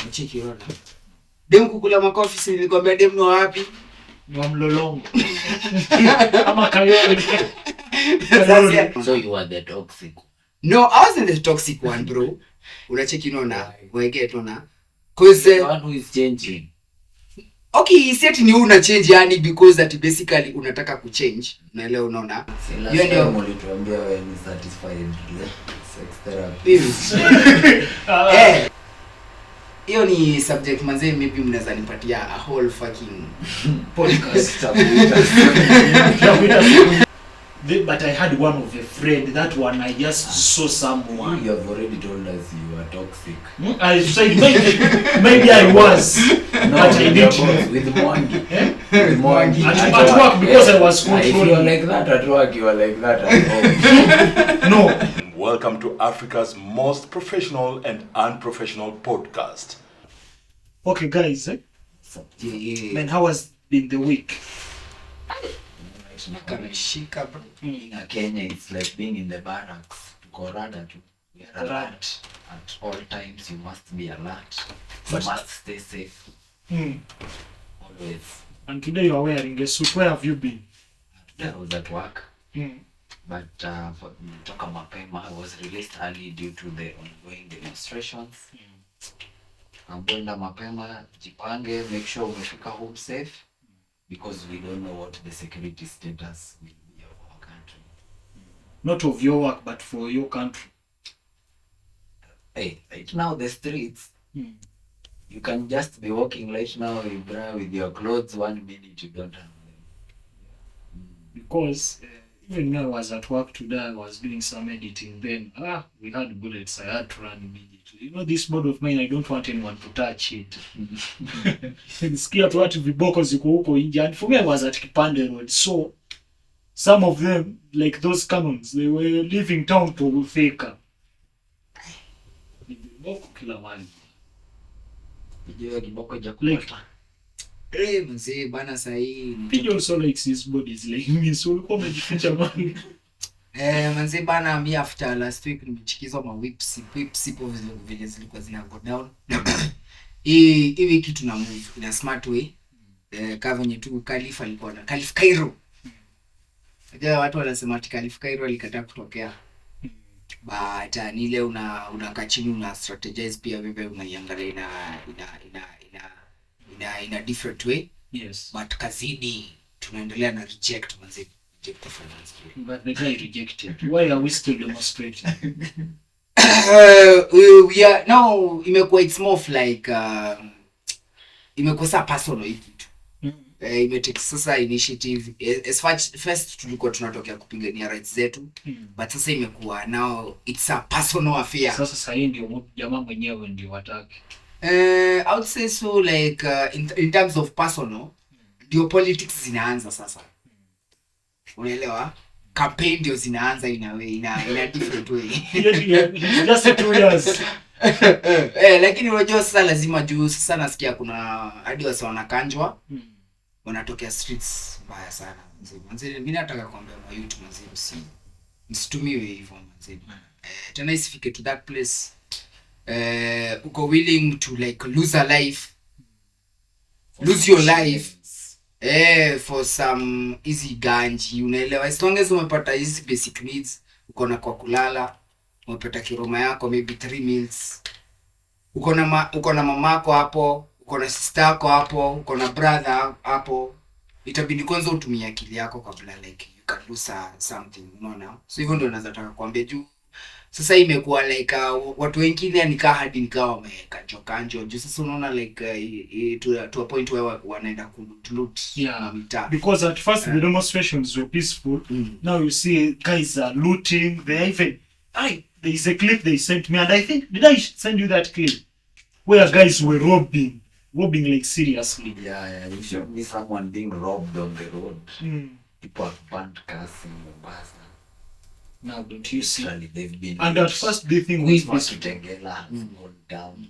Mcheki unaona. Dem kukula makofi si nilikwambia dem ni wapi? Wa Mlolongo. Ama Kayole. So you are the toxic. No, I wasn't the toxic one, bro. Unacheki unaona. Weke tuona. Cause one who is changing. Okay, set ni una change yani because that basically unataka kuchange. Unaelewa unaona? Hiyo ndio mlituambia wewe ni satisfied sex therapy. Hiyo ni subject manze, maybe mnaweza nipatia a whole fucking podcast. But I had one of a friend, that one I just saw someone. You have already told us you are toxic. I said maybe I was. No, but I didn't. With Mwangi. With Mwangi. At work because I was controlling. If you are like that at work, you are like that at home. No. Welcome to Africa's most professional and unprofessional podcast. Okay, guys. Man, how has been the week? In Kenya, it's like being in the barracks. Korada too. We are alert. At all times, you must be alert. You must stay safe. Always. And today you are wearing a suit. Where have you been? Today I was at work. But for Toka Mapema, I was released early due to the ongoing demonstrations. Ambwenda Mapema, jipange, make sure umefika home safe. Because we don't know what the security status will be of our country. Not of your work, but for your country. Hey, right now the streets, you can just be walking right now, Ibrahim, with your clothes 1 minute, you don't have them. Because even when I was at work today, I was doing some editing. Then, we had bullets. I had to run immediately. You know, this board of mine, I don't want anyone to touch it. Skia tu watu viboko ziko huko nje. And for me, I was at Kipande Road. So, some of them, like those cannons, they were leaving town to Thika. Viboko kila mali. Peejay kiboko jakupata. Mzee bana sahi. Peejay also likes his bodies like me. So, ulikuwa umejificha mali. Manze bana, mi after last week nimechikizwa ma whips ipo vile zilikuwa zina go down. Hii wiki tuna move in a smart way. Kama venye tu Khalifa alikuwa na Khalif Cairo. Unajua watu wanasema ati Khalif Cairo alikataa kutokea. But ni ile unakaa chini una strategize pia wewe unaiangalia in a different way. Yes. But kazidi tunaendelea na reject manze. But the guy rejected. Why are we still demonstrating? We are now imekuwa it's more of like imekuwa personal hiki tu. Imetake sasa initiative as first tulikuwa tunatokea kupigania rights zetu, but sasa imekuwa now it's a personal affair. Sasa ndio jamaa mwenyewe ndio wataki. I would say so like in terms of personal, ndio politics zinaanza sasa. Unaelewa? Campaign ndio zinaanza in a way, in a different way. Just 2 years. Lakini unajua sasa lazima juu sasa nasikia kuna hadi wasa wanakanjwa. Wanatokea streets mbaya sana. Mzee mimi nataka kuambia kwa YouTube mzee msitumiwe hivyo mzee. Tena isifike to that place. Uko willing to like lose a life. Lose your life. For some easy ganji, unaelewa, as long as umepata hizi basic needs, uko na kwa kulala, umepata kiroma yako maybe 3 meals, uko na mamako hapo, uko na sister yako hapo, uko na brother hapo, itabidi kwanza utumie akili yako kabla like you can lose something, unaona. So hivyo ndio naweza taka kuambia juu sasa imekuwa like watu wengine nikaa hadi nikawa wamekanjo juu sasa unaona like to a point where wanaenda loot. Yeah, because at first the demonstrations were peaceful. Now you see guys are looting. They even there is a clip they sent me, and I think did I send you that clip where guys were robbing like seriously? Yeah, you showed me someone being robbed on the road. People have burnt cars in Abassa. Now don't you see? They've been and at first they think we down.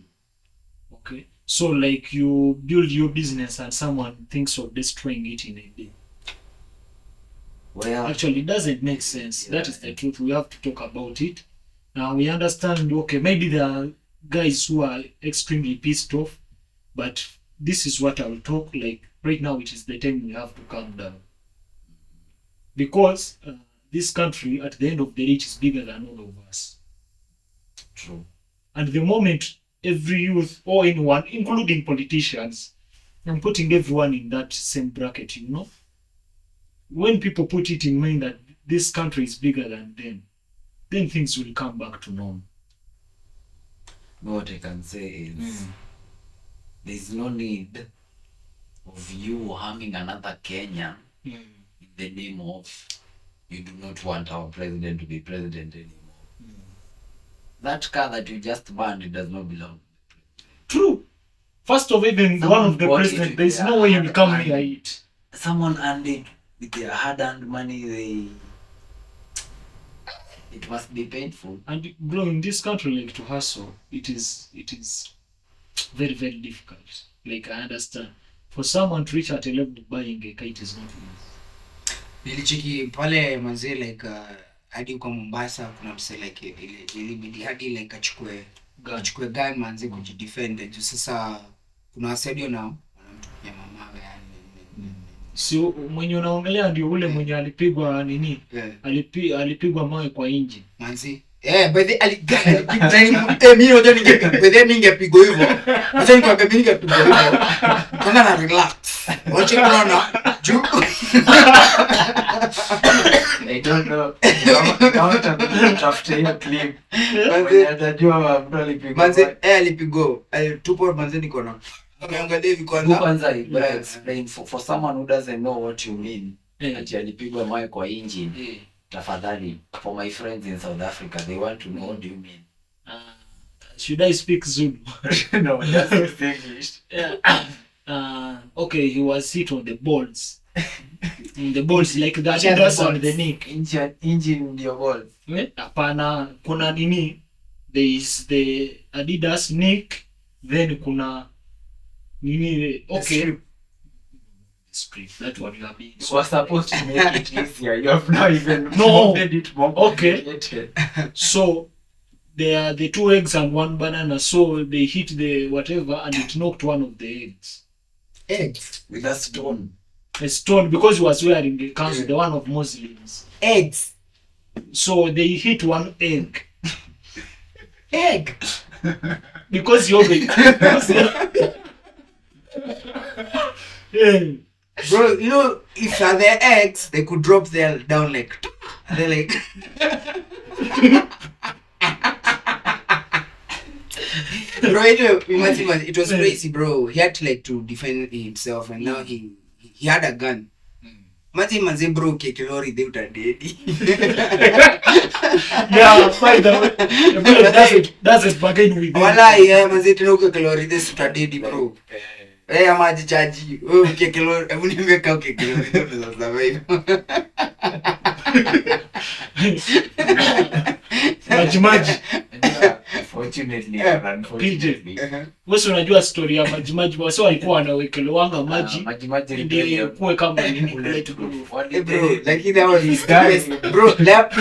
Okay, so like you build your business and someone thinks of destroying it in a day. Well, actually it doesn't make sense. That is the truth. We have to talk about it. Now we understand, okay, maybe guys who are extremely pissed off, but this is what I'll talk like right now. It is the time we have to calm down, because this country at the end of the day is bigger than all of us. True. And the moment every youth or anyone, including politicians, I'm putting everyone in that same bracket, you know, when people put it in mind that this country is bigger than them, then things will come back to normal. What I can say is there's no need of you harming another Kenyan in the name of you do not want our president to be president anymore. That car that you just banned, it does not belong. True. First of even Someone one of the bought president, it there is with no their way you will come hard near money. it. Someone earned it with their hard-earned money. It must be painful. And bro, in this country, like to hustle, it is very, very difficult. Like I understand. For someone to reach at a level of buying a car, it is not easy. Nilicheki pale manze like hadi kwa Mombasa kuna mse like ilibidi hadi like achukue gun manze kujidefend. Juu sasa kuna wasadio na wanamtupia mamawe yani. Sio mwenye unaongelea ndio ule mwenye alipigwa nini? Alipigwa mawe kwa injini. Manzi. By the alipigwa mimi hoja ningepigwa hivyo. Acha nikwambie mimi ningepigwa hivyo. Kanga na relax. Wacha kuona juu. I don't know. Don't after hiyo clip. Manzi atajua mtu alipigwa. Manzi alipigwa. Tupo manzi niko na. Ameangalia hivi kwanza explain for someone who doesn't know what you mean. Ati alipigwa mawe kwa engine. Tafadhali, for my friends in South Africa, they want to know what do you mean. Should I speak Zulu? No, just English. Okay, he was hit on the balls. The balls like that, just on the neck. Engine ndio balls. Hapana, kuna nini? There is the Adidas neck, then kuna nini? Okay. Strip. That one you have been. You were supposed to make it easier. You have not even made it more complicated. So there are the 2 eggs and 1 banana. So they hit the whatever and it knocked one of the eggs. eggs with a stone. A stone because he was wearing the kanzu, the one of Muslims. Eggs. So they hit 1 egg. Egg. Because you already. Yeah. Bro, you know, if they're eggs, they could drop their down like, they're like. Bro, anyway, imagine it was crazy, bro. He had to like to defend himself, and now he had a gun. Imagine manze bro Kekelori they would are dead. Yeah, by the way, doesn't bargain with them. Wala yeah, manze tena Kekelori they would are dead, bro. Ama jichaji. Kekelori, hebu nimeka Kekelori ndio survive. Majimaji. Fortunately, Peejay. Wewe unajua story ya majimaji, wao walikuwa wanawekelewa maji. Majimaji ndio kuwe kama nini bullet Bro, like that was his best. Bro, that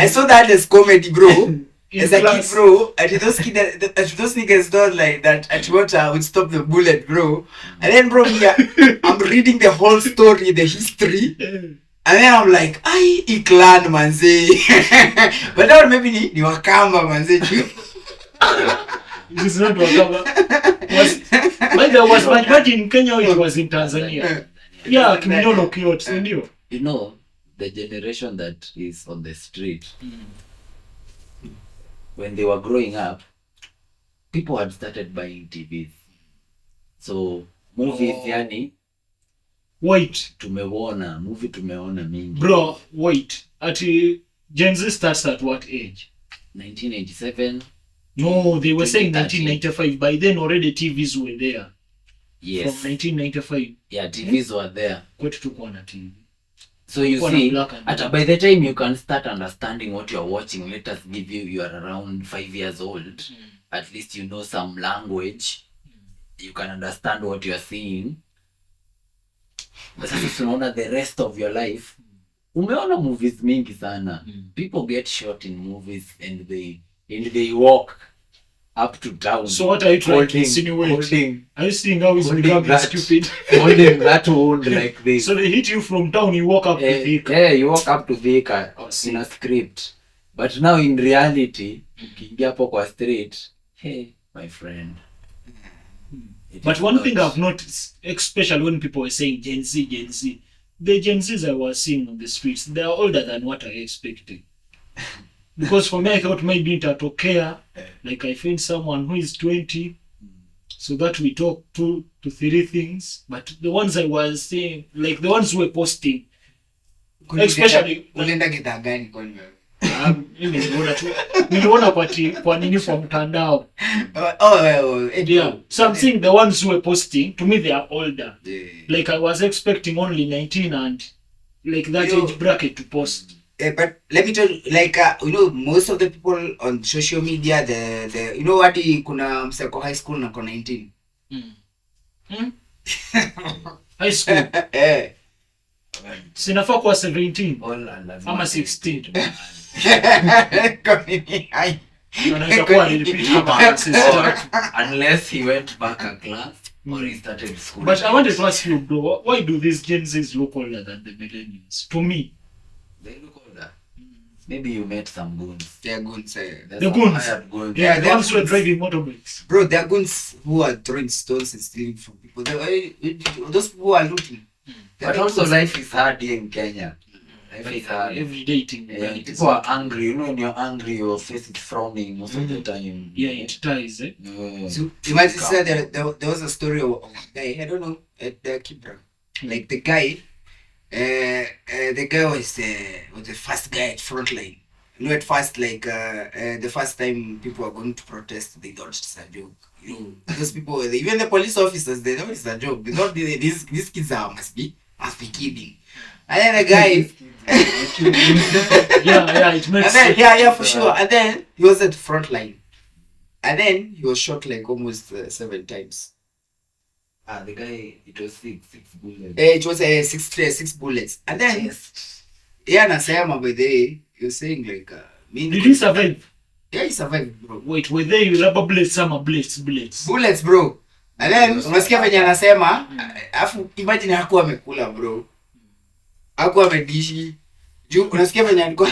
I saw that as comedy, bro. As a kid, bro, at those niggas don't like that at what would stop the bullet, bro. And then bro, I'm reading the whole story, the history. And then I'm like, Iklan manze. But that maybe ni Wakamba manze. It is not Wakamba. But there was much in Kenya, it was in Tanzania. Yeah, Kimilolo Kyoto, ndio. You know, the generation that is on the street, when they were growing up, people had started buying TVs. So, movies, yani, wait. Tumeona mingi. Bro, wait. At Gen Z starts at what age? 1987. No, they were saying 1995. By then already TVs were there. Yes. From 1995. Yeah, TVs were there. Kwetu tuko na TV. So you see, by the time you can start understanding what you're watching, let us give you are around 5 years old. At least you know some language. You can understand what you're seeing. But if you know the rest of your life, umeona movies mingi sana. People get shot in movies and they walk. up to town. So what are you trying to insinuate? Are you seeing how he's becoming stupid? Holding that wound like this. So they hit you from town, you walk up to Thika. Yeah, you walk up to Thika in a script. But now in reality, ukiingia hapo kwa street, hey, my friend. But one thing I've noticed, especially when people were saying Gen Z, the Gen Zs I was seeing on the streets, they are older than what I expected. Because for me, I thought maybe itatokea, like I find someone who is 20, so that we talk 2 to 3 things. But the ones I was seeing, like the ones who were posting, especially ulienda gidhaa gani kwa wewe? niliona kwa nini kwa mtandao. Yeah. So I'm saying the ones who were posting, to me they are older. Yeah. Like I was expecting only 19 and like that age bracket to post. But let me tell you, like most of the people on social media, the what kuna mseko high school na 19. High school. Sinafaa kwa 17 ama 16. Unless he went back a class or he started school. But I wanted to ask you, bro, why do these Gen Zs look older than the millennials? To me, they look older. Maybe you met some goons. They are goons. The goons. Yeah, the ones who are driving motorbikes. Bro, they are goons who are throwing stones and stealing from people. Those people are looting. But also life is hard here in Kenya. Every day thing. People are angry. You know, when you're angry, your face is frowning most of the time. Yeah, it ties, eh? So imagine there was a story of a guy, I don't know, at the Kibra. Like the guy was the first guy at frontline. You know, at first, like the first time people are going to protest, they thought it's a joke. You know, those people, even the police officers, they know it's a joke. They thought these kids must be kidding. And then the guy, yeah, it makes sense. Yeah, for sure. And then he was at the front line. And then he was shot like almost 7 times. The guy, it was 6 bullets. It was 6 bullets. And then, yeah, Nasayama, by the way, he was saying like, did he survive? Yeah, he survived, bro. Wait, were they rubber bullets, some bullets? Bullets, bro. And then, unasikia venye anasema, afu imagine hakuwa amekula, bro. Hakuwa amedishi. Juu unasikia venye alikuwa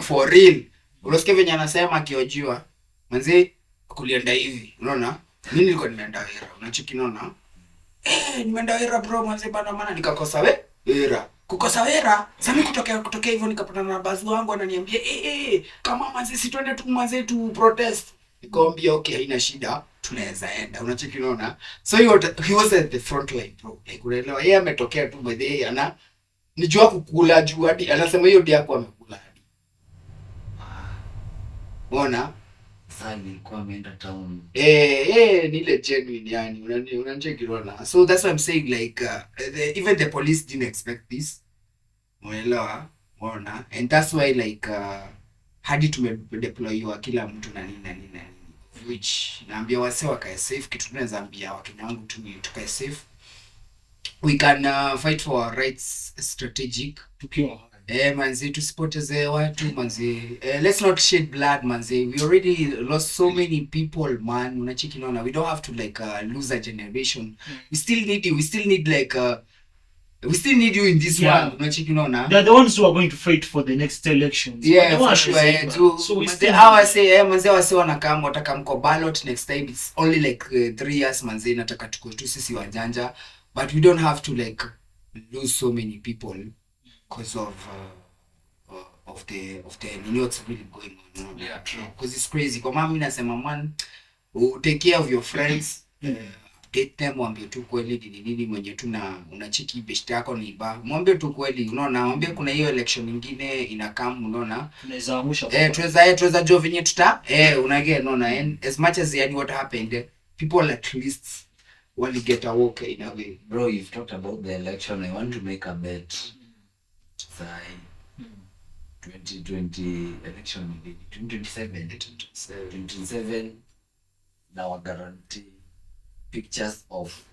for real. Unasikia venye anasema akiojiwa, manze kulienda hivi, unaona? Mimi nilikuwa nimeenda Wera, unacheki unaona? Nimeenda Wera bro, manze bana maana nikakosa Wera. Kukosa Wera, sasa kutokea hivyo nikapatana na bazu wangu ananiambia kama manze si twende tu manze tu protest. Nikamwambia okay, haina shida, tunaweza enda. Unacheki unaona? So he was at the front line bro. Like unaelewa, yeye ametokea tu by the way ana nijua kukula juu hadi anasema hiyo ndio yako amekula hadi. Unaona? Sasa nilikuwa ameenda town. Ni ile genuine yani unacheki unaona. So that's why I'm saying like even the police didn't expect this. Unaelewa? Unaona? And that's why like hadi tumedeployiwa kila mtu na nini. Which naambia wase wakae safe, kitu tunaweza ambia wakenya wangu tu ni tukae safe. We can fight for our rights strategic. Tukiwa manzi tusipoteze watu manzi. Let's not shed blood manzi. We already lost so many people man. Unacheki naona we don't have to like lose a generation. We still need you. We still need like we still need you in this world. Unacheki naona. They're the ones who are going to fight for the next elections. Yeah, for sure. So we still manzi wase wanakam watakam kwa ballot next time. It's only like 3 years manzi nataka tuko tu sisi wajanja. But we don't have to like lose so many people because of the what's really going on. Yeah, true. Because it's crazy. Kwa mama mimi nasema man, take care of your friends. Date them, mwambie tu kweli nini mwenye tu na unachiki best yako ni ba. Mwambie tu kweli, unaona, mwambie kuna hiyo election nyingine inakam, unaona. Tunaweza amusha. Tunaweza jo venye tuta unage unaona, and as much as yani what happened, people at least will get a walk in a way. Bro, you've talked about the election. I want to make a bet. 2020 election, 2027 now I guarantee pictures of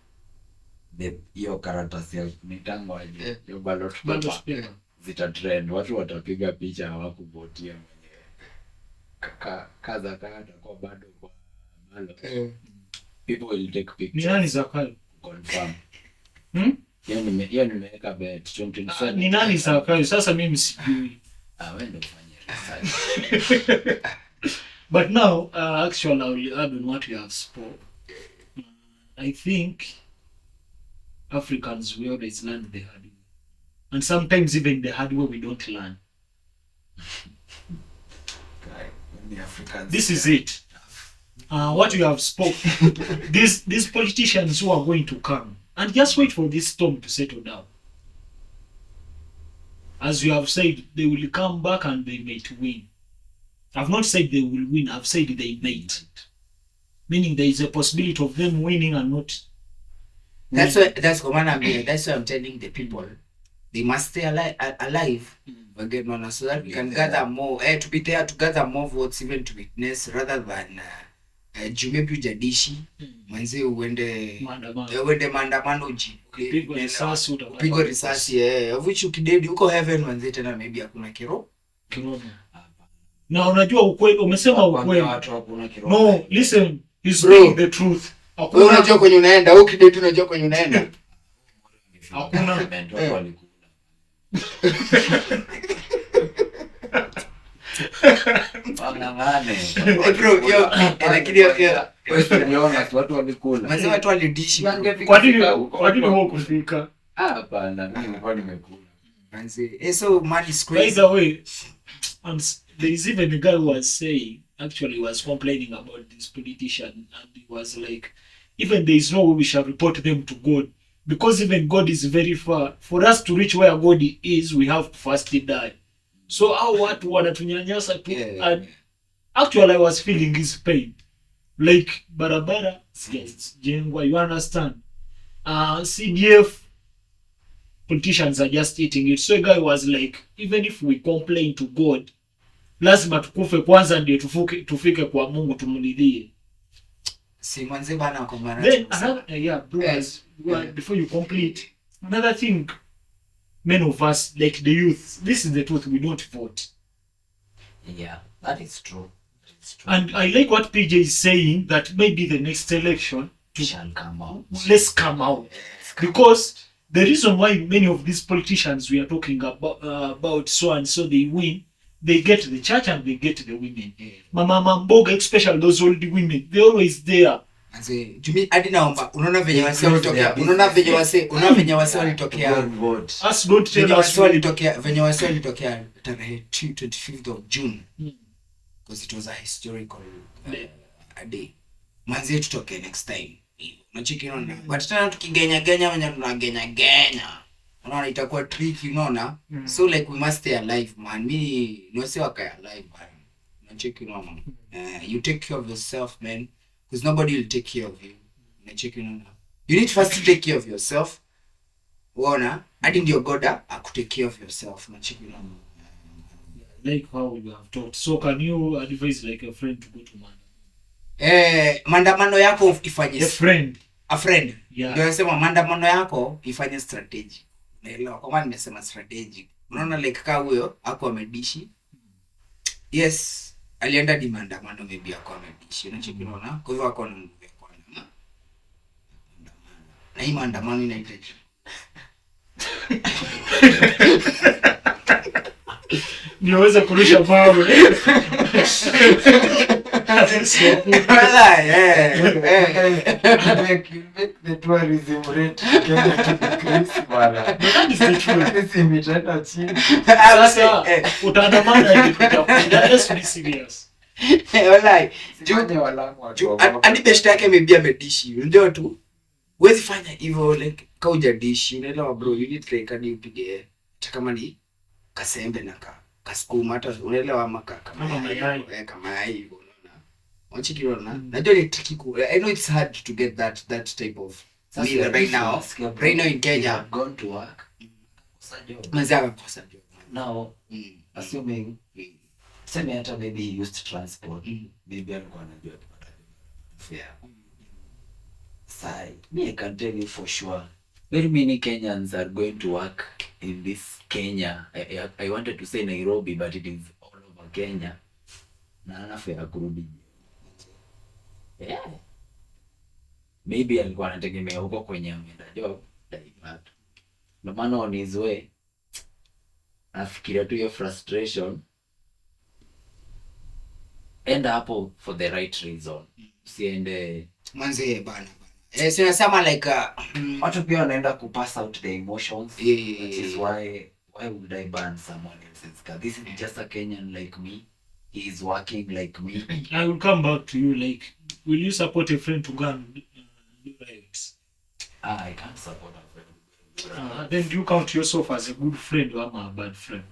your characters ya mitango aje your ballot paper zita trend, watu watapiga picha hawakuvotia mwenyewe. kaza kata kwa bado kwa malo. People will take pictures. Ni nani Zakayo? Confirm. Hiyo nimeweka bet 2027. Ni nani Zakayo? Sasa mimi sijui. Wewe ndio ufanye research. But now, actually, I will add on what you have spoke. I think Africans, we always learn the hard way. And sometimes even the hard way we don't learn. This is it. What you have spoke. These politicians who are going to come. And just wait for this storm to settle down. As you have said, they will come back and they might win. I've not said they will win, I've said they might. Meaning there is a possibility of them winning and not. That's why I'm telling the people. They must stay alive. Again, so that we can gather more, to be there to gather more votes, even to witness, rather than maybe ujadishi mwenzi uende maandamano upigwe risasi of which ukidedi uko heaven mwenzi tena maybe hakuna kiro. Na unajua ukweli, umesema ukweli. No, listen, he's speaking the truth. Wewe unajua kwenye unaenda, ukidedi unajua kwenye unaenda. Hakuna lakini watu walikula. Mazima watu walidishi. Kwa nini wao kufika? Hapana, mimi nilikuwa nimekula. Manzi, so man is crazy. By the way, there is even a guy who was saying, actually was complaining about this politician, and he was like, even there is no way we shall report them to God, because even God is very far. For us to reach where God is, we have to first die. So how watu wanatunyanyasa tu, and actually I was feeling his pain. Like barabara jengwa, you understand? CDF politicians are just eating it. So a guy was like, even if we complain to God, lazima tukufe kwanza ndio tufike kwa Mungu tumulidhie. Si mwanze bana kwa mara. Then another, before you complete, another thing, many of us, like the youth, this is the truth, we don't vote. Yeah, that is true. And I like what Peejay is saying, that maybe the next election shall come out. Let's come out. Because the reason why many of these politicians we are talking about so and so they win, they get the church and they get the women. Mama Mamboga, especially those old women, they always there. Anze, jumi hadi naomba, unaona venye wase walitokea. Unaona venye wase walitokea. Us don't tell us venye wase walitokea tarehe 25th of June. Because it was a historical day. Manzi tutoke next time. Unachiki unaona. But tena tukigenya wenye tunagenya. Unaona itakuwa tricky, unaona. So like we must stay alive, man. Mimi niwase wakaya alive, man. Unachiki unaona. You take care of yourself, man. Because nobody will take care of you. Unachiki unaona. You need first to take care of yourself. Unaona, hadi ndio God akutake care of yourself. Unachiki unaona. Like how you have talked. So can you advise like a friend to go to Mandamano? Mandamano yako ifanye a friend. Yeah. Ndio nasema mandamano yako ifanye strategy. Naelewa kwa maana nimesema strategy. Unaona like ka huyo hapo amedishi. Yes, alienda di mandamano maybe hapo amedishi. Unacheki unaona? Kwa hivyo hapo nguvu ya kwana. Na hii mandamano inahitaji. Niweza kurusha mawe. Make the tourism rate Kenya to decrease bwana. That is the truth. Imeenda chini. Sasa utaandamana hivi kutafuta. Let's be serious. Wallahi. Juu watu. Hadi best yake maybe amedishi. Ndio tu. Huwezi fanya hivyo like kauja dishi. Unaelewa bro, you need like hadi upige kama ni kasembe na kasukuma hata unaelewa maka kama hivyo unaona. Wachiki unaona. Najua ni tricky ku. I know it's hard to get that type of meal right now. Right now in Kenya, I've gone to work. Mazaka kosa job. Now, assuming sema hata maybe he used transport, maybe alikuwa anajua kupata fare. Sai, I can tell you for sure, very many Kenyans are going to work in this Kenya. I wanted to say Nairobi, but it is all over Kenya. na anafaa kurudi. Yeah. Maybe alikuwa anategemea huko kwenye ameenda job divert. No maana on his way afikiria tu hiyo frustration. Enda hapo for the right reason. Usiende manze bana. So nasema like watu pia wanaenda kupass out the emotions. That is why would I ban someone else's car? This is just a Kenyan like me. He is working like me. I will come back to you. Like, will you support a friend to go and do riots? I can't support a friend. Then do you count yourself as a good friend or a bad friend?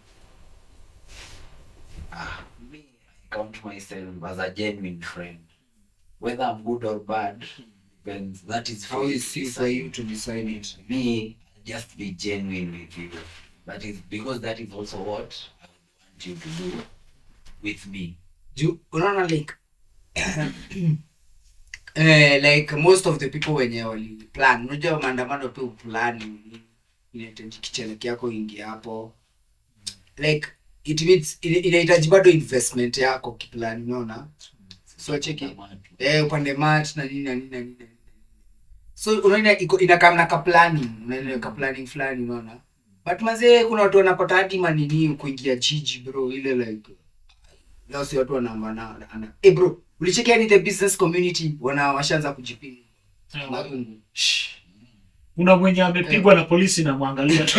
Me, I count myself as a genuine friend. Whether I'm good or bad, depends. That is how is it for you to decide it? Me, just be genuine with you. That is because that is also what I would want you to do with me. Unaona like like most of the people wenye wali plan, unajua maandamano pia plan inatendi kichele yako ingia hapo. Like it means inahitaji bado investment yako kiplan, unaona? So cheki upande mat na nini. So unaona inakaa na ka planning fulani, unaona? But mazee kuna watu wanapata hadi manini kuingia jiji bro, ile like leo si watu wanaambana bro, ulichekia ni the business community washaanza kujipinga. Marungu. Una mwenye amepigwa na polisi na muangalia tu.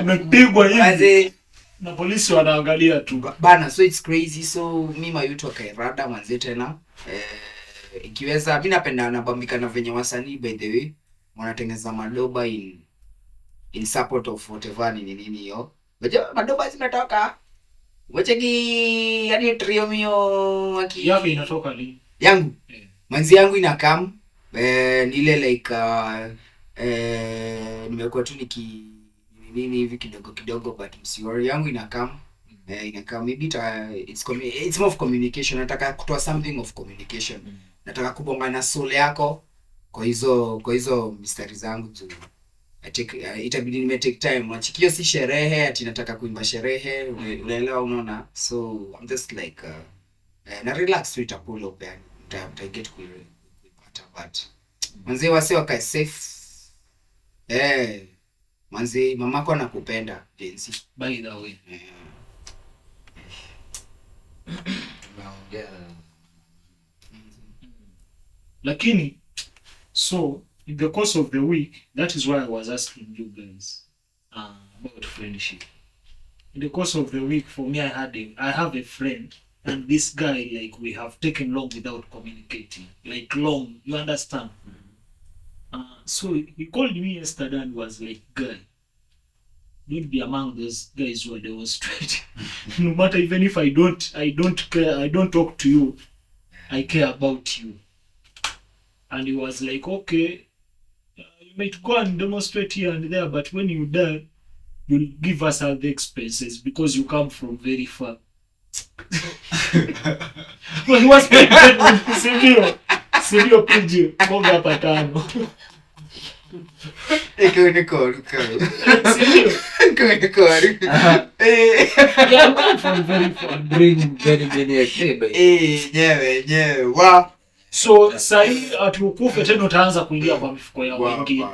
Amepigwa hivi na polisi wanaangalia tu. Bana, so it's crazy. So mimi youth wakairada manze tena. Ikiweza mimi napenda nabambika na venye wasanii by the way wanatengeneza madoba in support of whatever nini hiyo. Unajua madoba zimetoka. Wacheki yani trio mio yako inatoka lini? Yangu. Manzi yangu inakam ni ile like nimekuwa tu nini hivi kidogo but msiwari yangu inakam maybe it's more of communication. Nataka kutoa something of communication. Nataka kubonga na soul yako kwa hizo mistari zangu tu. Itabidi nime take time. Unachikio si sherehe ati nataka kuimba sherehe, unaelewa, unaona? So I'm just like na relax tu itapull up yani. I get kuipata but manze wase wakae safe. Manze mamako anakupenda Jensi. By the way. Lakini so in the course of the week, that is why I was asking you guys about friendship. In the course of the week, for me, I have a friend, and this guy, like, we have taken long without communicating, like long, you understand? So he called me yesterday and was like, "Guy, don't be among those guys who are demonstrating. No matter even if I don't care, I don't talk to you, I care about you." And he was like, "Okay, you might go and demonstrate here and there, but when you die, you'll give us all the expenses because you come from very far." Well, he was pregnant with Silvio Peejay, Monga Patano. Yeah, I'm coming from very far. Bring very many activities. Wow. So sahi atukufe tena utaanza kuingia kwa mifuko ya wengine.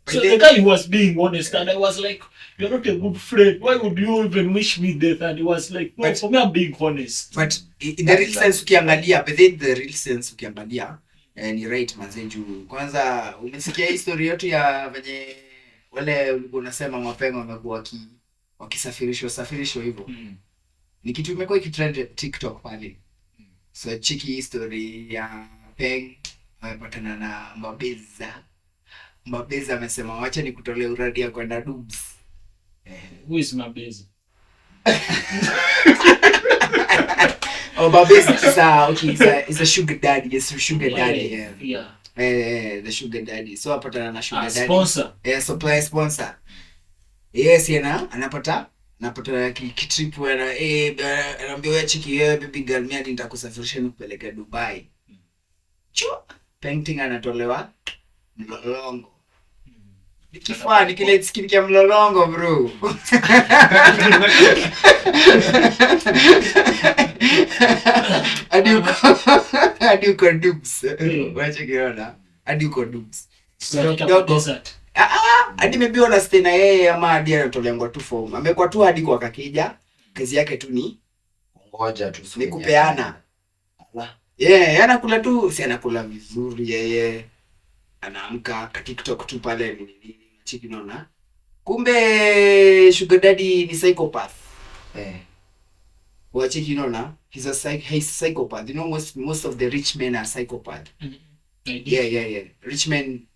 So the guy was being honest and I was like, "You're not a good friend. Why would you even wish me death?" And he was like, "No, for me I'm being honest." But in the real sense ukiangalia, ni right manzenju. Kwanza umesikia history yetu ya venye wale ulikuwa unasema mapengo wamekuwa wakisafirishwa hivyo. Ni kitu imekuwa ikitrend TikTok pale. So chiki history ya Peng amepatana na Mabeza amesema wacha nikutolee uradi ya kwenda Dubs. Who is Mabeza? Mabeza is a sugar daddy. Yes, sugar daddy. Yeah. The sugar daddy. So apatana na sugar daddy. Sponsor. Supply sponsor. Yes, anapata kitrip anaambia wewe chiki wewe baby girl mimi nitakusafirisha nikupeleke Dubai. Painting anatolewa mlolongo. Kifaa ni kile skin kia mlolongo bro. Hadi uko dupes. Wacha kiona. Hadi uko dupes. So kidogo. Hadi maybe ona stay na yeye ama hadi anatolengwa tu form. Amekuwa tu hadi kwa kakija. Kazi yake tu ni ngoja tu ni kupeana. Anakula tu, si anakula vizuri yeye. Anaamka ka TikTok tu pale nini chiki naona. Kumbe sugar daddy ni psychopath. Wachiki naona he's a psychopath. You know most of the rich men are psychopath. Yeah. Rich men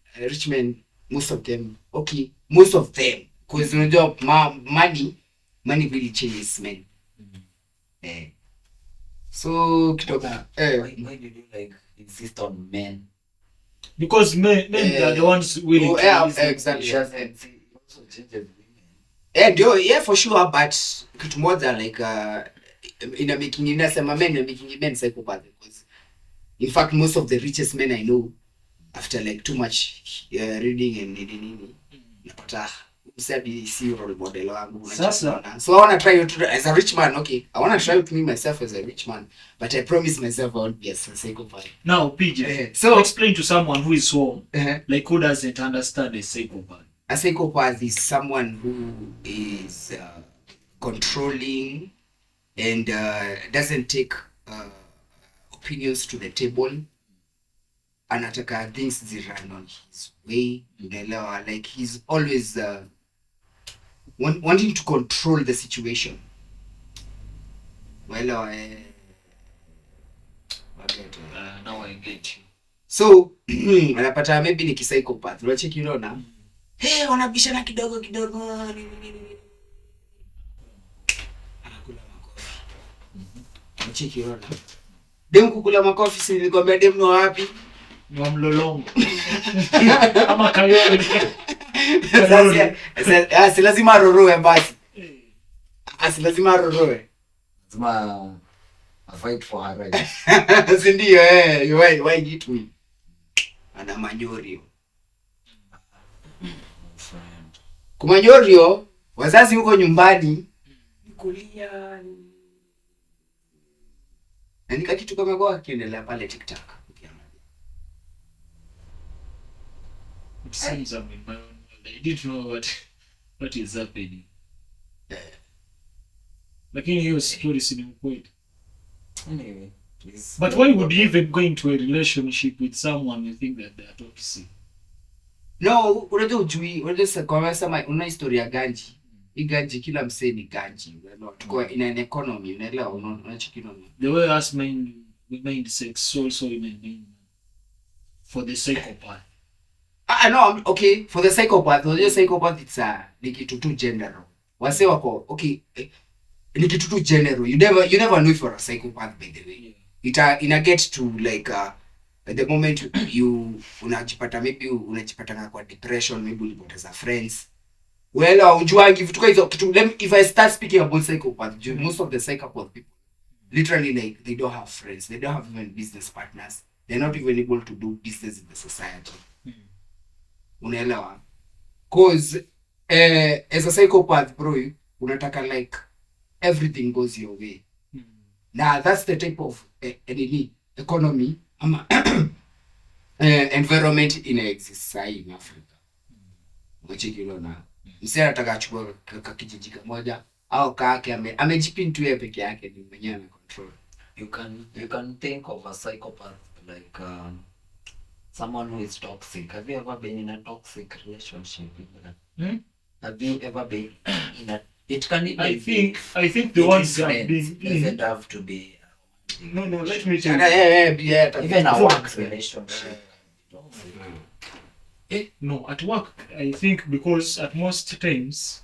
most of them. Okay, most of them because unajua money really changes men. So kitoka why did you like insist on men? Because men are the ones willing to exactly. It also changes women. Yeah, for sure, but kitu moja like inasema men psychopath because in fact most of the richest men I know after like too much reading and nini napata msabi si role model wangu. So I want to try to as a rich man. Okay, I want to try to me myself as a rich man, but I promise myself I won't be a psychopath. Now Peejay, so explain to someone who is home like who doesn't understand a psychopath. A psychopath is someone who is controlling and doesn't take opinions to the table. Anataka things run on his way. Like he's always wanting to control the situation. Well, Now I get you. So anapata maybe ni psychopath. Unacheki unaona? Wanabishana kidogo. Anakula makofi. Unacheki unaona? Dem kukula makofi si nilikwambia dem no wapi? Ni mlolongo. Ama kayoni. Si lazima roroe basi. Si lazima roroe. Lazima I fight for her right. Si ndio why hit me? Ana manyorio. Kumanyorio wazazi huko nyumbani kulia. Na nika kitu kama kwa kiendelea pale TikTok. It seems I'm in my own world. I didn't know what is happening. Lakini hiyo story si kweli. Anyway, but why would you even go into a relationship with someone you think that they are toxic? No, unajua kwa sema una historia ganji. Ganji kila msee ni ganji. Tuko in an economy, unaelewa unachikino. The way us men we mind sex also in a for the psychopath. No, okay, for the psychopath, unajua psychopath it's ni kitu tu general. Wase wako okay, ni kitu tu general. You never know if you're a psychopath by the way. Ina get to like at the moment you unajipata maybe unajipata kwa depression, maybe ulipoteza friends. Well, unjuangi vitu kwa hizo kitu. If I start speaking about psychopath, most of the psychopath people literally like they don't have friends, they don't have even business partners, they're not even able to do business in the society. Unaelewa? Cause as a psychopath bro, unataka like everything goes your way. Now that's the type of economy environment in exists in Africa. Unachekilo na msee anataka achukue kijiji kimoja au kake amejipintu yeye peke yake ni mwenyewe na control. You can think of a psychopath like someone who is toxic. Have you ever been in a toxic relationship? Have you ever been in a it can I think the ones that have been doesn't have to be no let me tell you. Even a work relationship. No, at work I think because at most times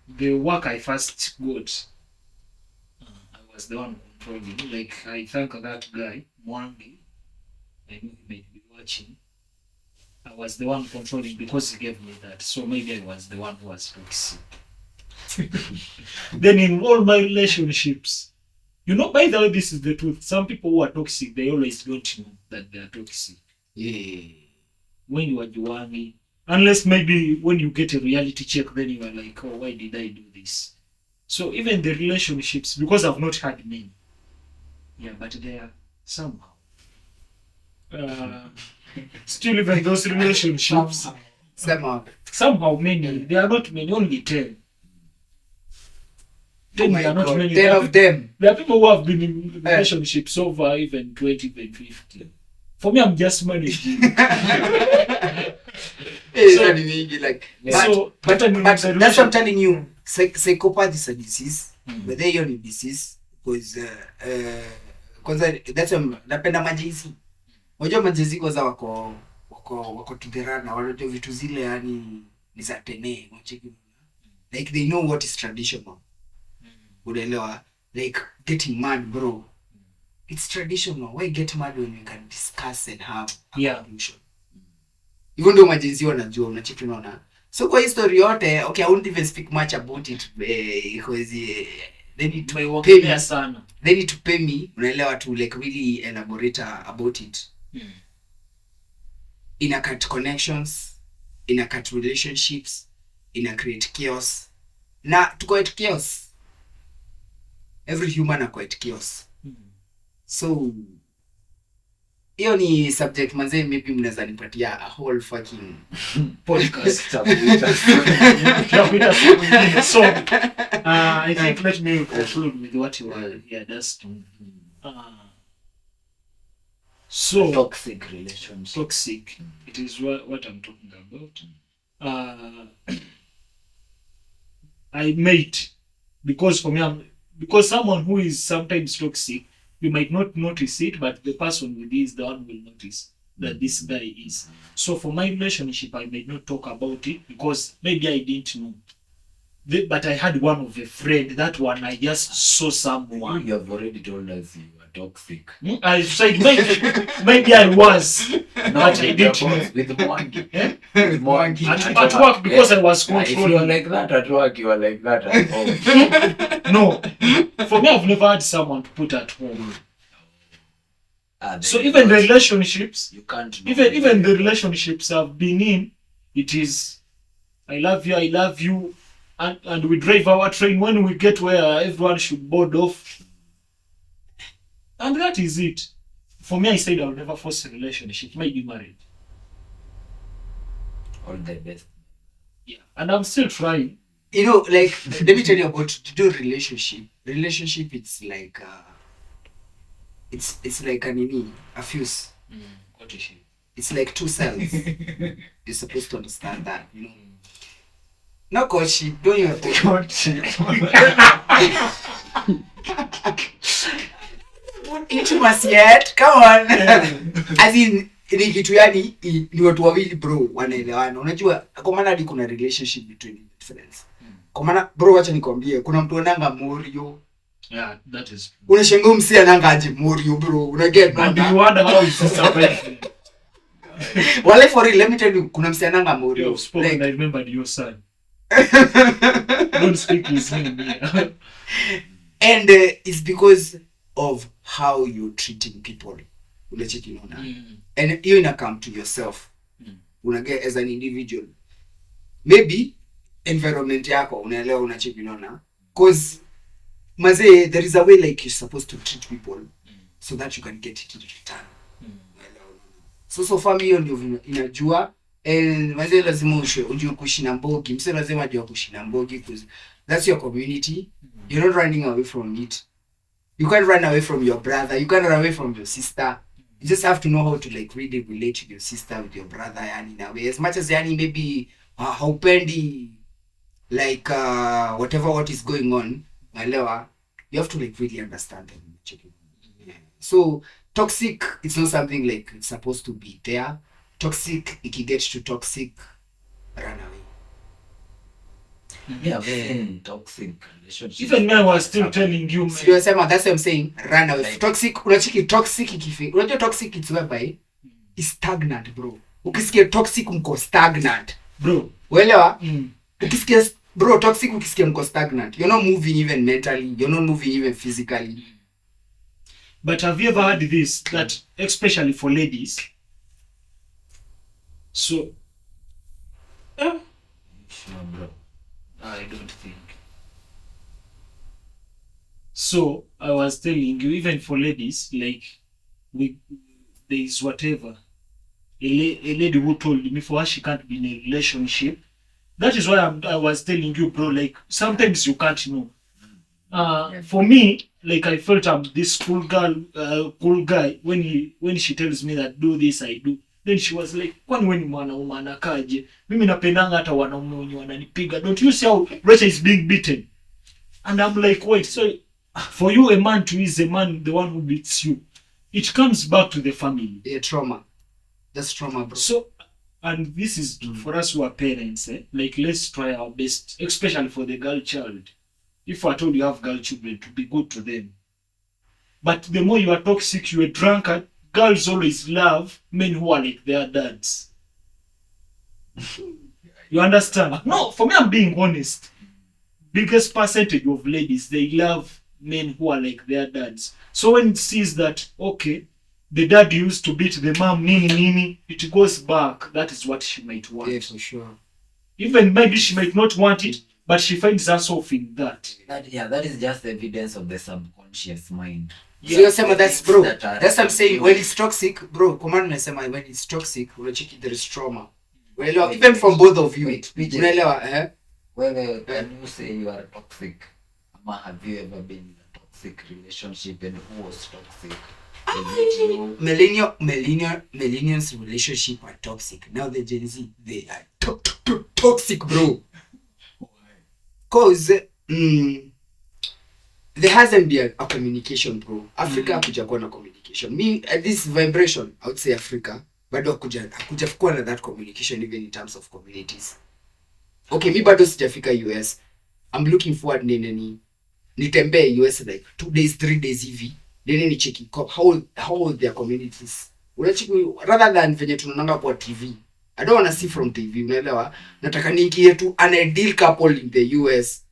the work I first got I was the one controlling. Like I thank that guy Mwangi, I know he might be watching. I was the one controlling because he gave me that, so maybe I was the one who was toxic. Then in all my relationships, you know, by the way, this is the truth, some people who are toxic, they always don't know that they are toxic. Yeah. When you are juangi, Unless maybe when you get a reality check, then you are like, oh, why did I do this? So even the relationships, because I've not had many. Yeah, but they are somehow. Still even those relationships, somehow many. They are not many, only 10. 10 my are not God, many. 10 of them. There are people who have been in relationships over even 20, even 50. For me, I'm just managing. But that's what I'm telling you. Psychopath is a disease. But they are a disease because napenda majezi. Unajua majezi kwanza wako to the run na wanajua vitu zile yani ni za tene. Like they know what is traditional. Unaelewa? Like getting mad, bro. It's traditional. Why get mad when we can discuss and have a conclusion? Even though majezi wanajua unacheki unaona. So kwa history yote, okay, I won't even speak much about it because they need to pay me sana. They need to pay me, unaelewa, to like really elaborate about it. Ina cut connections, ina cut relationships, ina create chaos. Na to create chaos. Every human are quite chaos. So hiyo ni subject manze, maybe mnaweza nipatia a whole fucking podcast. So I think let me conclude with what you are discussing. So Toxic relationship. Toxic. It is what I'm talking about. I mate because for me, because someone who is sometimes toxic, you might not notice it, but the person with this, the one will notice that this guy is. So for my relationship, I may not talk about it because maybe I didn't know. But I had one of a friend. That one I just saw someone. You have already told us you were toxic. I said maybe I was, but I didn't know. With Mwangi. With Mwangi. At work because I was controlling. If you are like that at work, you are like that at home. No, for me, I've never had someone to put at home. So even the relationships, you can't. Even the relationships I've been in, it is, I love you, and we drive our train when we get where everyone should board off, and that is it. For me, I said I'll never force a relationship. Maybe married. All the best. Yeah, and I'm still trying. You know, like, let me tell you about to do relationship. Relationship, it's like it's like a fuse. What is it? It's like two cells. You're supposed to understand that, you know. No coach, don't you have to coach? Intimacy yet? Come on. As in, ni kitu yani ni watu wawili bro wanaelewana. Unajua kwa maana hadi kuna relationship between friends. Kwa maana bro, acha nikwambie, kuna mtu ananga morio. Yeah, that is. Unashangaa msi ananga aje morio bro. Una get and you wonder how it's happening. Well, for real, let me tell you, kuna msi ananga morio. Like, I remembered your son. Don't speak his name here. And it's because of how you're treating people. Unacheki unaona. And you ina come to yourself. Unaget as an individual. Maybe environment yako unaelewa, unacheki unaona. Cause maze, there is a way like you're supposed to treat people so that you can get it in return. So far hiyo ndio inajua. And maze lazima ujue kuishi na mbogi. Mse lazima ajue kuishi na mbogi because that's your community. You're not running away from it. You can't run away from your brother. You can't run away from your sister. You just have to know how to like really relate with your sister, with your brother, yani in a way. As much as yani maybe haupendi like whatever what is going on, malewa, you have to like really understand them. Yeah. So toxic, it's not something like it's supposed to be there. Toxic, if you get to toxic, run away. Yeah, very toxic relationship. Even me, I was still telling you, man. Seriously, that's what I'm saying. Run away. Like, toxic, unachiki toxic ikifi. Unajua toxic it's whereby is stagnant, bro. Ukisikia toxic mko stagnant, bro. Uelewa? Ukisikia bro toxic, ukisikia mko stagnant. You're not moving even mentally. You're not moving even physically. But have you ever heard this? That especially for ladies. So Sure, bro. I don't think. So I was telling you, even for ladies, like there is whatever. A lady who told me for her she can't be in a relationship. That is why I was telling you, bro. Like sometimes you can't know. For me, like I felt I'm this cool guy when she tells me that do this I do. Then she was like, kwani wewe ni mwanaume anakaje? Mimi napendanga hata wanaume wenye wananipiga. Don't you see how Rachel is being beaten? And I'm like, wait, so for you a man to is a man the one who beats you. It comes back to the family. Yeah, trauma. That's trauma, bro. So, and this is for us who are parents, like let's try our best, especially for the girl child. If I told you have girl children, to be good to them. But the more you are toxic, you are drunkard, girls always love men who are like their dads. You understand? No, for me, I'm being honest. Biggest percentage of ladies, they love men who are like their dads. So when it sees that, okay, the dad used to beat the mom, nini, it goes back. That is what she might want. Yeah, for sure. Even maybe she might not want it, but she finds herself in that. That is just evidence of the subconscious mind. So you're saying that's bro. That are- That's what I'm saying. When it's toxic, bro, command nasema when it's toxic, unachiki there is trauma. Well, even from both of you. Wait, Peejay. Unaelewa, eh? Well, can you say you are toxic? Ama have you ever been in a toxic relationship, and who was toxic? Is it you? Millennials relationship are toxic. Now the Gen Z, they are toxic, bro. Cause there hasn't been a communication, bro. Africa hakujakuwa na communication. Me at this vibration, I would say Africa, bado hakujakuwa na that communication even in terms of communities. Okay, mi bado sijafika US. I'm looking forward nitembee US like 2 days, 3 days hivi. Then ni checking how their communities. Unachiki rather than venye tunaonanga kwa TV. I don't want to see from TV, unaelewa? Nataka niingie tu an ideal couple in the US.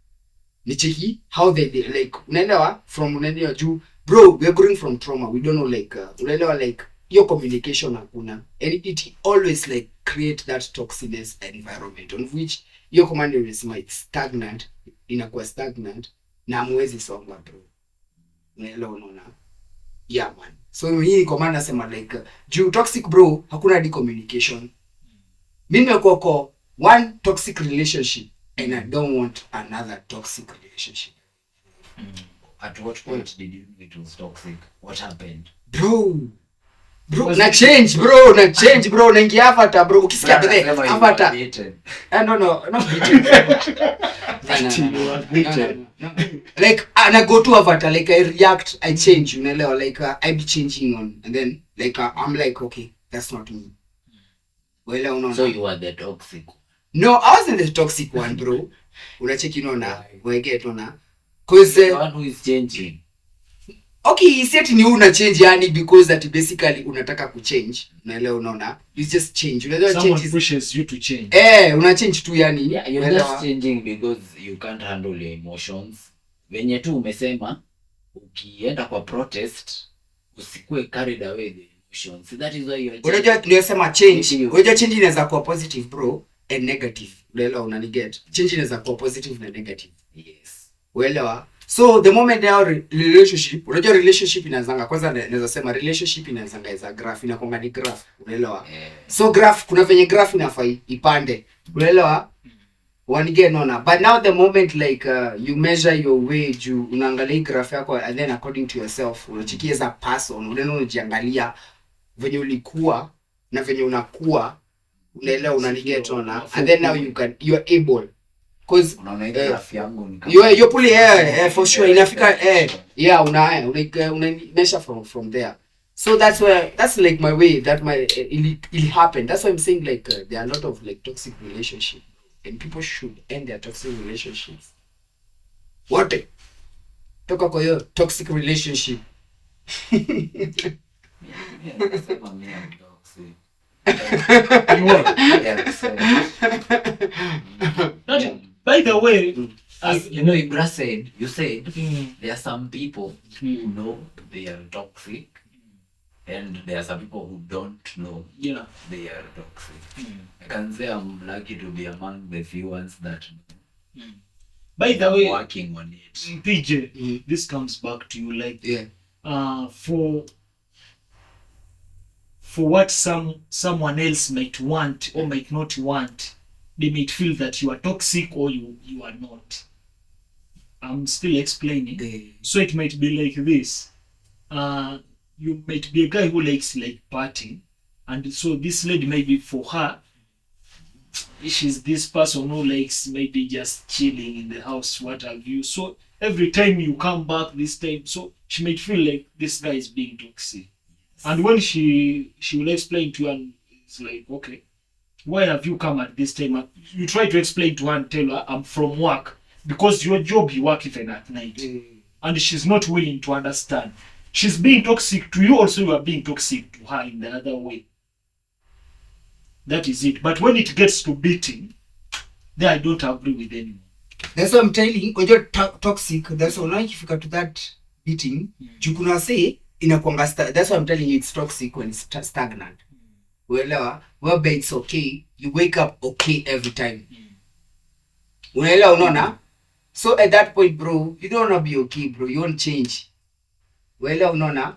Ni cheki how they like unaelewa from unaelewa juu bro, we are going from trauma. We don't know like unaelewa like your communication hakuna. And it always like create that toxicness environment on which your command unasema it's stagnant, inakuwa stagnant na hamwezi songa, bro. Unaelewa unaona? Yeah man. So hii command nasema like juu toxic bro, hakuna hadi communication. Mimi nimekuwa one toxic relationship and I don't want another toxic relationship. At what point did you know it was toxic? What happened? Bro, na change bro, naingia avatar bro, ukisikia the avatar. No, not beaten. No. Like I go to avatar, like I react, I change, unaelewa, like I be changing on, and then like I'm like okay, that's not me. Well, no. So you were the toxic. No, I wasn't the toxic one, bro. Unacheki unaona, wege tunaona. Cause the one who is changing. Okay, set ni una change yani because that basically unataka kuchange. Unaelewa unaona? You just change. Unaelewa change. Someone pushes you to change. Una change tu yani. Yeah, you're just changing because you can't handle your emotions. Venye tu umesema ukienda kwa protest usikue carried away the emotions. So that is why you're changing. Unajua tunasema change. Unajua change inaweza kuwa positive bro and negative. Unaelewa unaniget? Change inaweza kuwa positive na negative. Yes. Unaelewa? So the moment now relationship, unajua relationship inaanzanga kwanza naweza sema relationship inaanzanga as a graph, inakonga ni graph, unaelewa? So graph kuna venye graph inafai ipande. Unaelewa? Wanige nona. But now the moment like you measure your way juu unaangalia graph yako and then according to yourself unachikia as a person, unajiangalia venye ulikuwa na venye unakuwa, unaelewa unaniget nona. And then now you are able cause you're pulling for sure inafika una measure from there. So that's like my way that it happened. That's why I'm saying like there are a lot of like toxic relationships and people should end their toxic relationships. What toka kwa hiyo toxic relationship. By the way, as you know, Ibrahim said, there are some people who know they are toxic And there are some people who don't know Yeah. they are toxic. I can say I'm lucky to be among the few ones that know. By the I'm way, working on it. PJ, this comes back to you, like, for what someone else might want or might not want, they might feel that you are toxic or you are not. I'm still explaining. So it might be like this. You might be a guy who likes like partying, and so this lady, maybe for her, she's this person who likes maybe just chilling in the house, what have you. So every time you come back this time, so she might feel like this guy is being toxic. And when she will explain to you, and it's like, okay, why have you come at this time? You try to explain to her and tell her, I'm from work, because your job, you work even at night. And she's not willing to understand. She's being toxic to you, also you are being toxic to her in the other way. That is it. But when it gets to beating, then I don't agree with anyone. That's what I'm telling you. When you're toxic, that's why if you get to that beating, you can say, that's what I'm telling you, it's toxic when it's stagnant. Well, whereby it's okay, you wake up okay every time. Well, so at that point, bro, you don't want to be okay, bro. You want change. Well,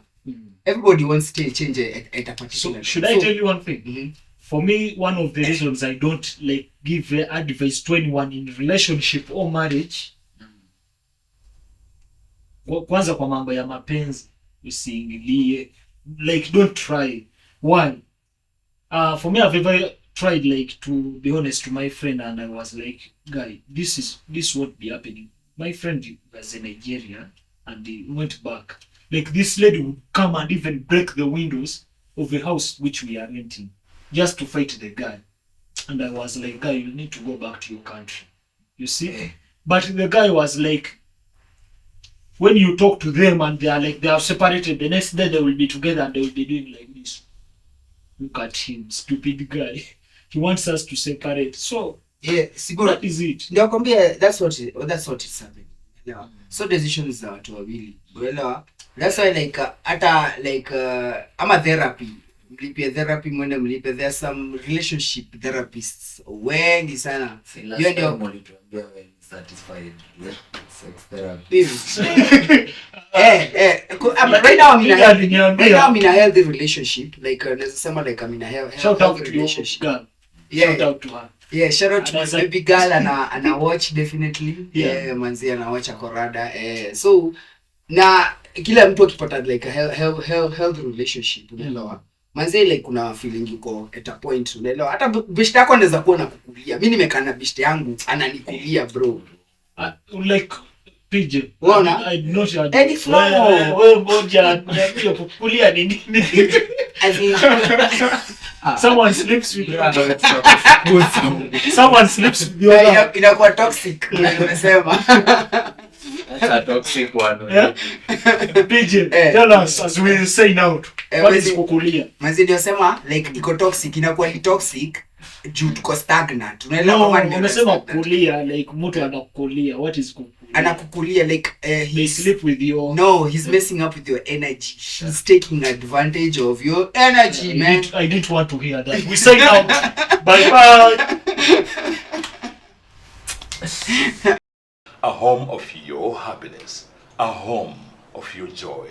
everybody wants to change at a particular So should I tell you one thing? For me, one of the reasons I don't like give advice to anyone in relationship or marriage, kwanza kwa mambo ya mapenzi, usiingilie, like don't try. One, for me, I've ever tried like to be honest to my friend, and I was like, guy, this won't be happening. My friend was in Nigeria and he went back. Like this lady would come and even break the windows of the house which we are renting, just to fight the guy. And I was like, guy, you need to go back to your country. You see? But the guy was like, when you talk to them and they are like, they are separated, the next day they will be together and they will be doing like this. Look at him, stupid guy. He wants us to separate. So, that is it. That's what it's happening. Yeah. So decisions are to really. Well, that's why like I'm a therapy. Therapy mwende mlipe. There are some relationship therapists wengi sana. You and your satisfied sex therapy. Right now I'm in a healthy relationship. Like I'm in a healthy relationship. Shout out to her. Yeah, shout out to my baby girl and I watch definitely. Yeah, manzi ana watch akorada. So na kila mtu akipata like a healthy relationship, unaelewa? Manzi like kuna feeling yuko at a point, unaelewa? Hata beshte yako anaweza kuwa nakukulia. Mimi nimekaa na beshte yangu ananikulia, bro. Like PJ. Unaona? I not wewe moja ndio kukulia ni nini? Someone sleeps with you. Someone sleeps with you. Inakuwa toxic. Nimesema. That's a toxic one. Yeah? PJ, tell us as we say now. What is kukulia? Manzi ndio sema like iko toxic, inakuwa ni toxic juu tuko stagnant. Unaelewa kama ndio unasema kukulia, like mtu anakukulia. What is kukulia? Anakukulia like he sleep with you. No, he's messing up with your energy. He's taking advantage of your energy, man. I didn't want to hear that. We say now. Bye bye. A home of your happiness, a home of your joy.